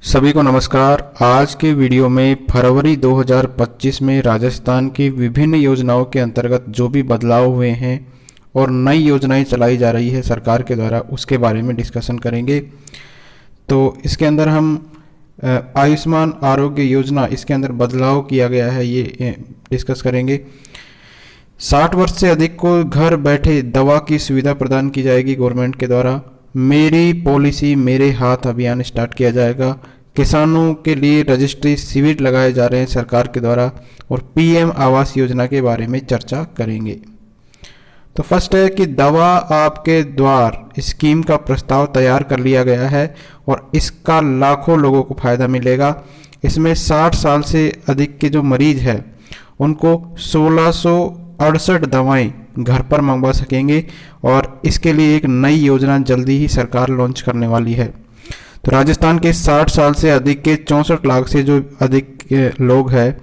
सभी को नमस्कार। आज के वीडियो में फरवरी 2025 में राजस्थान की विभिन्न योजनाओं के अंतर्गत जो भी बदलाव हुए हैं और नई योजनाएं चलाई जा रही है सरकार के द्वारा, उसके बारे में डिस्कशन करेंगे। तो इसके अंदर हम आयुष्मान आरोग्य योजना, इसके अंदर बदलाव किया गया है, ये डिस्कस करेंगे। 60 वर्ष से अधिक को घर बैठे दवा की सुविधा प्रदान की जाएगी गवर्नमेंट के द्वारा। मेरी पॉलिसी मेरे हाथ अभियान स्टार्ट किया जाएगा। किसानों के लिए रजिस्ट्री शिविर लगाए जा रहे हैं सरकार के द्वारा। और पीएम आवास योजना के बारे में चर्चा करेंगे। तो फर्स्ट है कि दवा आपके द्वार स्कीम का प्रस्ताव तैयार कर लिया गया है और इसका लाखों लोगों को फायदा मिलेगा। इसमें 60 साल से अधिक के जो मरीज है उनको 1668 दवाएं घर पर मंगवा सकेंगे और इसके लिए एक नई योजना जल्दी ही सरकार लॉन्च करने वाली है। तो राजस्थान के 60 साल से अधिक के 64 लाख से जो अधिक लोग हैं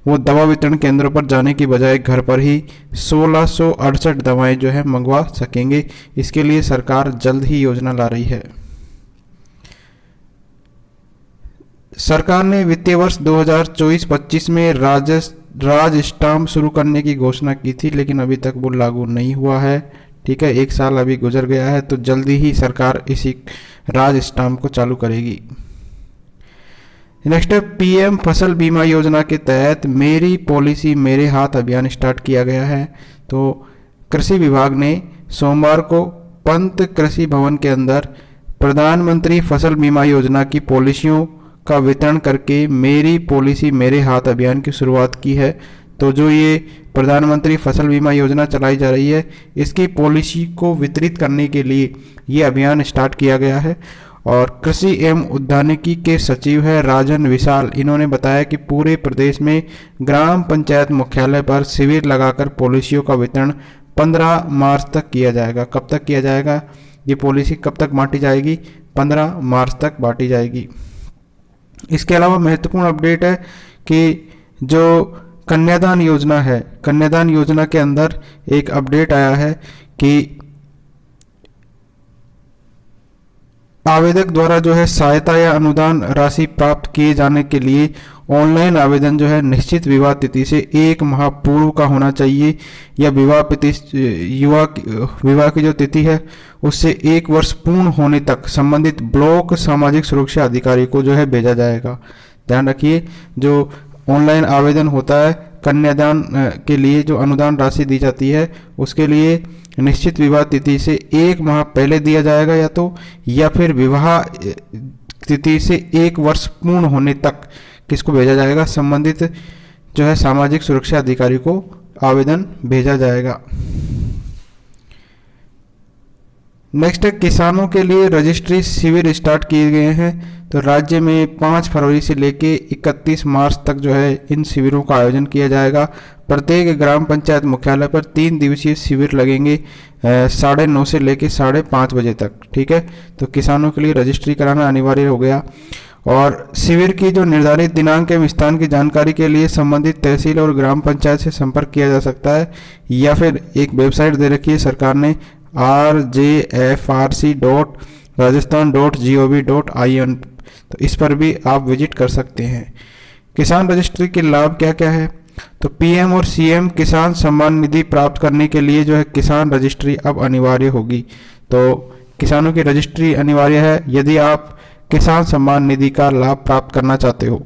वो दवा वितरण केंद्रों पर जाने की बजाय घर पर ही 1668 दवाएं जो है मंगवा सकेंगे। इसके लिए सरकार जल्द ही योजना ला रही है। सरकार ने वित्तीय वर्ष 2024-25 में राज स्टाम्प शुरू करने की घोषणा की थी, लेकिन अभी तक वो लागू नहीं हुआ है। ठीक है, 1 साल अभी गुजर गया है, तो जल्दी ही सरकार इसी राज स्टाम्प को चालू करेगी। नेक्स्ट है पीएम फसल बीमा योजना के तहत मेरी पॉलिसी मेरे हाथ अभियान स्टार्ट किया गया है। तो कृषि विभाग ने सोमवार को पंत कृषि भवन के अंदर प्रधानमंत्री फसल बीमा योजना की पॉलिसियों का वितरण करके मेरी पॉलिसी मेरे हाथ अभियान की शुरुआत की है। तो जो ये प्रधानमंत्री फसल बीमा योजना चलाई जा रही है, इसकी पॉलिसी को वितरित करने के लिए ये अभियान स्टार्ट किया गया है। और कृषि एवं उद्यानिकी के सचिव है राजन विशाल, इन्होंने बताया कि पूरे प्रदेश में ग्राम पंचायत मुख्यालय पर शिविर लगाकर पॉलिसियों का वितरण 15 मार्च तक किया जाएगा। कब तक किया जाएगा? ये पॉलिसी कब तक बांटी जाएगी? 15 मार्च तक बांटी जाएगी। इसके अलावा महत्वपूर्ण अपडेट है कि जो कन्यादान योजना है, कन्यादान योजना के अंदर एक अपडेट आया है कि आवेदक द्वारा जो है सहायता या अनुदान राशि प्राप्त किए जाने के लिए ऑनलाइन आवेदन जो है निश्चित विवाह तिथि से 1 माह पूर्व का होना चाहिए, या विवाह की जो तिथि है उससे 1 वर्ष पूर्ण होने तक संबंधित ब्लॉक सामाजिक सुरक्षा अधिकारी को जो है भेजा जाएगा। ध्यान रखिए, जो ऑनलाइन आवेदन होता है कन्यादान के लिए, जो अनुदान राशि दी जाती है उसके लिए निश्चित विवाह तिथि से 1 माह पहले दिया जाएगा, या फिर विवाह तिथि से 1 वर्ष पूर्ण होने तक किसको भेजा जाएगा? संबंधित जो है सामाजिक सुरक्षा अधिकारी को आवेदन भेजा जाएगा। नेक्स्ट है किसानों के लिए रजिस्ट्री शिविर स्टार्ट किए गए हैं। तो राज्य में 5 फरवरी से लेके 31 मार्च तक जो है इन शिविरों का आयोजन किया जाएगा। प्रत्येक ग्राम पंचायत मुख्यालय पर 3 दिवसीय शिविर लगेंगे 9:30 से लेके 5:30 बजे तक। ठीक है, तो किसानों के लिए रजिस्ट्री कराना अनिवार्य हो गया। और शिविर की जो निर्धारित दिनांक एवं स्थान की जानकारी के लिए संबंधित तहसील और ग्राम पंचायत से संपर्क किया जा सकता है, या फिर एक वेबसाइट दे रखी है सरकार ने rjfrc.rajasthan.gov.in, तो इस पर भी आप विजिट कर सकते हैं। किसान रजिस्ट्री के लाभ क्या क्या है? तो पीएम और सीएम किसान सम्मान निधि प्राप्त करने के लिए जो है किसान रजिस्ट्री अब अनिवार्य होगी। तो किसानों की रजिस्ट्री अनिवार्य है यदि आप किसान सम्मान निधि का लाभ प्राप्त करना चाहते हो।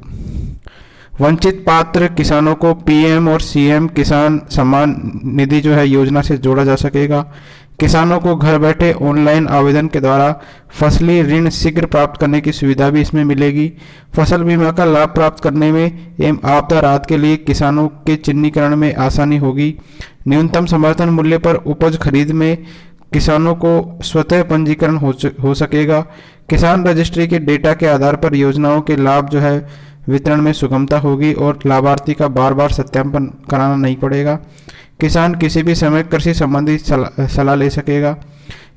वंचित पात्र किसानों को पीएम और सीएम किसान सम्मान निधि जो है योजना से जोड़ा जा सकेगा। किसानों को घर बैठे ऑनलाइन आवेदन के द्वारा फसली ऋण शीघ्र प्राप्त करने की सुविधा भी इसमें मिलेगी। फसल बीमा का लाभ प्राप्त करने में एवं आपदा राहत के लिए किसानों के चिन्हीकरण में आसानी होगी। न्यूनतम समर्थन मूल्य पर उपज खरीद में किसानों को स्वतः पंजीकरण हो सकेगा। किसान रजिस्ट्री के डेटा के आधार पर योजनाओं के लाभ जो है वितरण में सुगमता होगी और लाभार्थी का बार बार सत्यापन कराना नहीं पड़ेगा। किसान किसी भी समय कृषि संबंधी सलाह ले सकेगा।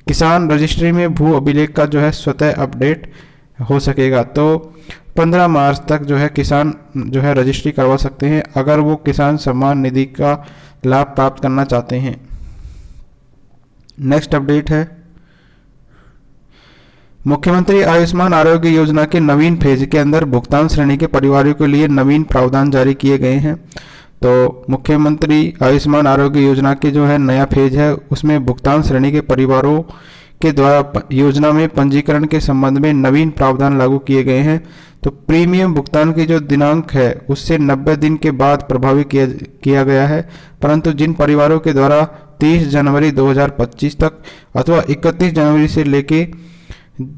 किसान रजिस्ट्री में भू अभिलेख का जो है स्वतः अपडेट हो सकेगा। तो 15 मार्च तक जो है किसान जो है रजिस्ट्री करवा सकते हैं अगर वो किसान सम्मान निधि का लाभ प्राप्त करना चाहते हैं। नेक्स्ट अपडेट है मुख्यमंत्री आयुष्मान आरोग्य योजना के नवीन फेज के अंदर भुगतान श्रेणी के परिवारों के लिए नवीन प्रावधान जारी किए गए हैं। तो मुख्यमंत्री आयुष्मान आरोग्य योजना के जो है नया फेज है, उसमें भुगतान श्रेणी के परिवारों के द्वारा योजना में पंजीकरण के संबंध में नवीन प्रावधान लागू किए गए हैं। तो प्रीमियम भुगतान की जो दिनांक है उससे 90 दिन के बाद प्रभावी किया गया है, परंतु जिन परिवारों के द्वारा 30 जनवरी 2025 तक अथवा 31 जनवरी से लेके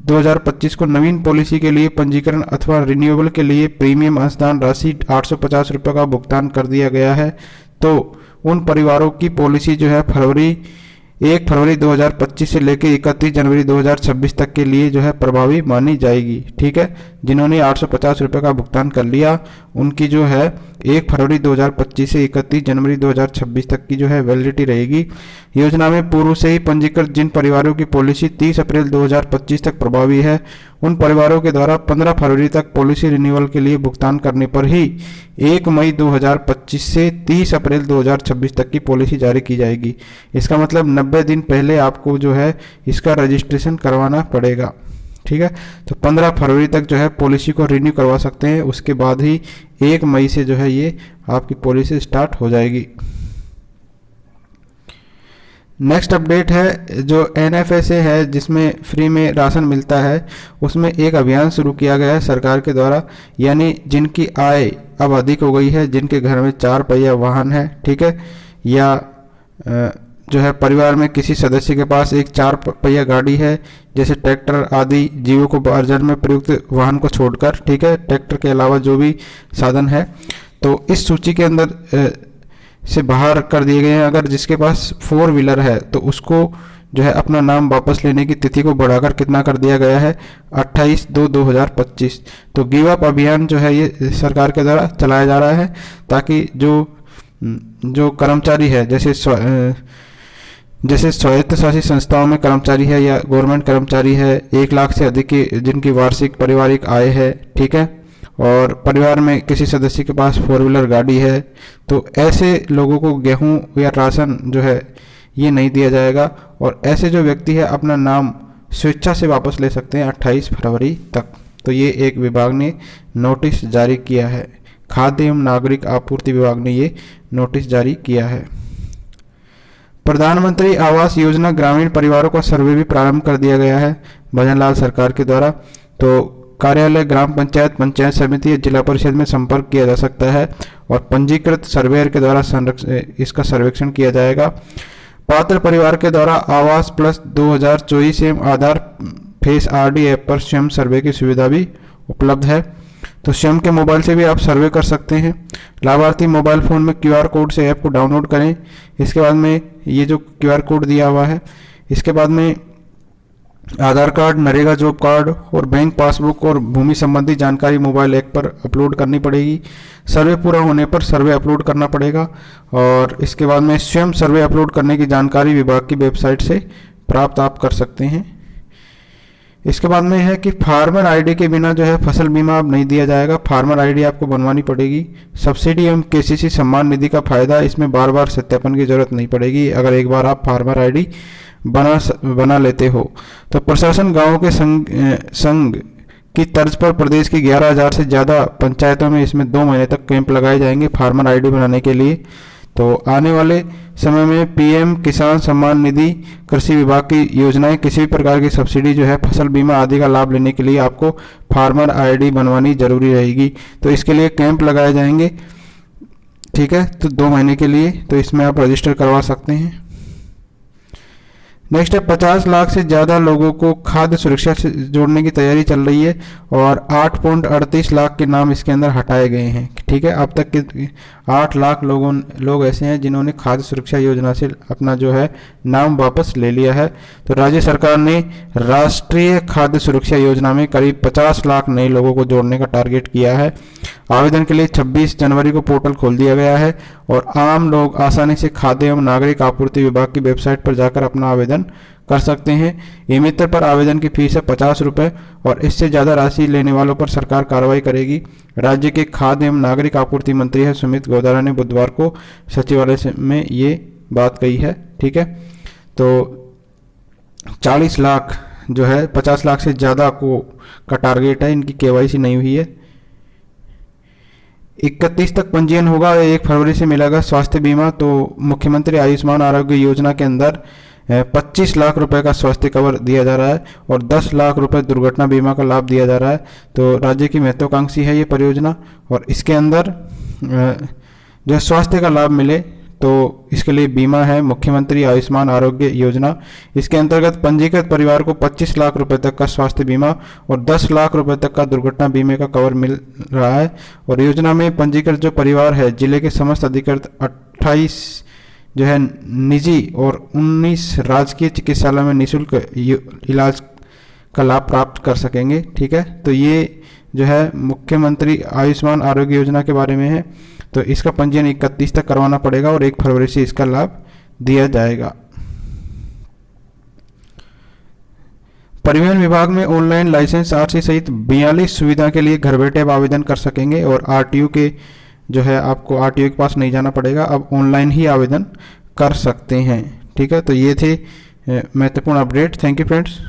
2025 को नवीन पॉलिसी के लिए पंजीकरण अथवा रिन्यूएबल के लिए प्रीमियम अंशदान राशि 850 रुपये का भुगतान कर दिया गया है, तो उन परिवारों की पॉलिसी जो है 1 फरवरी 2025 से लेकर 31 जनवरी 2026 तक के लिए जो है प्रभावी मानी जाएगी। ठीक है, जिन्होंने 850 रुपये का भुगतान कर लिया उनकी जो है 1 फरवरी 2025 से 31 जनवरी 2026 तक की जो है वैलिडिटी रहेगी। योजना में पूर्व से ही पंजीकृत जिन परिवारों की पॉलिसी 30 अप्रैल 2025 तक प्रभावी है, उन परिवारों के द्वारा 15 फरवरी तक पॉलिसी रिन्यूअल के लिए भुगतान करने पर ही 1 मई 2025 से 30 अप्रैल 2026 तक की पॉलिसी जारी की जाएगी। इसका मतलब 90 दिन पहले आपको जो है इसका रजिस्ट्रेशन करवाना पड़ेगा। ठीक है, तो 15 फरवरी तक जो है पॉलिसी को रिन्यू करवा सकते हैं, उसके बाद ही 1 मई से जो है ये आपकी पॉलिसी स्टार्ट हो जाएगी। नेक्स्ट अपडेट है जो NFSA है जिसमें फ्री में राशन मिलता है, उसमें एक अभियान शुरू किया गया है सरकार के द्वारा, यानी जिनकी आय अब अधिक हो गई है, जिनके घर में 4 पहिया वाहन है, ठीक है, या जो है परिवार में किसी सदस्य के पास एक 4 पहिया गाड़ी है, जैसे ट्रैक्टर आदि जीविकोपार्जन में प्रयुक्त वाहन को छोड़कर, ठीक है, ट्रैक्टर के अलावा जो भी साधन है तो इस सूची के अंदर से बाहर कर दिए गए हैं। अगर जिसके पास 4 व्हीलर है तो उसको जो है अपना नाम वापस लेने की तिथि को बढ़ाकर कितना कर दिया गया है, 28/2/2025। तो गिव अप अभियान जो है ये सरकार के द्वारा चलाया जा रहा है, ताकि जो कर्मचारी है, जैसे स्वायत्त शासित संस्थाओं में कर्मचारी है या गवर्नमेंट कर्मचारी है, 1 लाख से अधिक की जिनकी वार्षिक पारिवारिक आय है, ठीक है, और परिवार में किसी सदस्य के पास 4 व्हीलर गाड़ी है, तो ऐसे लोगों को गेहूं या राशन जो है ये नहीं दिया जाएगा। और ऐसे जो व्यक्ति है अपना नाम स्वेच्छा से वापस ले सकते हैं 28 फरवरी तक। तो ये एक विभाग ने नोटिस जारी किया है, खाद्य एवं नागरिक आपूर्ति विभाग ने ये नोटिस जारी किया है। प्रधानमंत्री आवास योजना ग्रामीण परिवारों का सर्वे भी प्रारंभ कर दिया गया है भजनलाल सरकार के द्वारा। तो कार्यालय, ग्राम पंचायत, पंचायत समिति या जिला परिषद में संपर्क किया जा सकता है और पंजीकृत सर्वेयर के द्वारा इसका सर्वेक्षण किया जाएगा। पात्र परिवार के द्वारा आवास प्लस 2024 एवं आधार फेस RD ऐप पर स्वयं सर्वे की सुविधा भी उपलब्ध है। तो स्वयं के मोबाइल से भी आप सर्वे कर सकते हैं। लाभार्थी मोबाइल फ़ोन में QR कोड से ऐप को डाउनलोड करें। इसके बाद में ये जो QR कोड दिया हुआ है, इसके बाद में आधार कार्ड, नरेगा जॉब कार्ड और बैंक पासबुक और भूमि संबंधी जानकारी मोबाइल ऐप पर अपलोड करनी पड़ेगी। सर्वे पूरा होने पर सर्वे अपलोड करना पड़ेगा और इसके बाद में स्वयं सर्वे अपलोड करने की जानकारी विभाग की वेबसाइट से प्राप्त आप कर सकते हैं। इसके बाद में है कि फार्मर ID के बिना जो है फसल बीमा अब नहीं दिया जाएगा, फार्मर ID आपको बनवानी पड़ेगी। सब्सिडी एवं KCC सम्मान निधि का फायदा, इसमें बार बार सत्यापन की जरूरत नहीं पड़ेगी अगर एक बार आप फार्मर ID बना लेते हो। तो प्रशासन गाँव के संघ की तर्ज पर प्रदेश की 11,000 से ज़्यादा पंचायतों में इसमें 2 महीने तक कैंप लगाए जाएंगे फार्मर ID बनाने के लिए। तो आने वाले समय में PM किसान सम्मान निधि, कृषि विभाग की योजनाएं, किसी भी प्रकार की सब्सिडी जो है फसल बीमा आदि का लाभ लेने के लिए आपको फार्मर ID बनवानी जरूरी रहेगी। तो इसके लिए कैंप लगाए जाएंगे, ठीक है, तो 2 महीने के लिए। तो इसमें आप रजिस्टर करवा सकते हैं। नेक्स्ट है 50 लाख से ज़्यादा लोगों को खाद्य सुरक्षा से जोड़ने की तैयारी चल रही है और 8.38 लाख के नाम इसके अंदर हटाए गए हैं। ठीक है, अब तक के 8 लाख लोग ऐसे हैं जिन्होंने खाद्य सुरक्षा योजना से अपना जो है नाम वापस ले लिया है। तो राज्य सरकार ने राष्ट्रीय खाद्य सुरक्षा योजना में करीब 50 लाख नए लोगों को जोड़ने का टारगेट किया है। आवेदन के लिए 26 जनवरी को पोर्टल खोल दिया गया है और आम लोग आसानी से खाद्य एवं नागरिक आपूर्ति विभाग की वेबसाइट पर जाकर अपना आवेदन कर सकते हैं। ई-मित्र पर आवेदन की फीस है 50 रुपये और इससे ज़्यादा राशि लेने वालों पर सरकार कार्रवाई करेगी। राज्य के खाद्य एवं नागरिक आपूर्ति मंत्री है सुमित गौदारा ने बुधवार को सचिवालय में ये बात कही है। ठीक है, तो 40 लाख जो है 50 लाख से ज़्यादा का टारगेट है, इनकी केवाईसी नहीं हुई है। 31 तक पंजीयन होगा, 1 फरवरी से मिलेगा स्वास्थ्य बीमा। तो मुख्यमंत्री आयुष्मान आरोग्य योजना के अंदर 25 लाख रुपए का स्वास्थ्य कवर दिया जा रहा है और 10 लाख रुपए दुर्घटना बीमा का लाभ दिया जा रहा है। तो राज्य की महत्वाकांक्षी है ये परियोजना, और इसके अंदर जो स्वास्थ्य का लाभ मिले तो इसके लिए बीमा है मुख्यमंत्री आयुष्मान आरोग्य योजना। इसके अंतर्गत पंजीकृत परिवार को 25 लाख रुपए तक का स्वास्थ्य बीमा और 10 लाख रुपए तक का दुर्घटना बीमे का कवर मिल रहा है। और योजना में पंजीकृत जो परिवार है, जिले के समस्त अधिकृत 28 जो है निजी और 19 राजकीय चिकित्सालय में निःशुल्क इलाज का लाभ प्राप्त कर सकेंगे। ठीक है, तो ये जो है मुख्यमंत्री आयुष्मान आरोग्य योजना के बारे में है। तो इसका पंजीयन 31 तक करवाना पड़ेगा और 1 फरवरी से इसका लाभ दिया जाएगा। परिवहन विभाग में ऑनलाइन लाइसेंस आरसी सहित 42 सुविधा के लिए घर बैठे आप आवेदन कर सकेंगे, और आरटीओ के जो है आपको आरटीओ के पास नहीं जाना पड़ेगा, अब ऑनलाइन ही आवेदन कर सकते हैं। ठीक है, तो ये थे महत्वपूर्ण अपडेट। Thank you friends.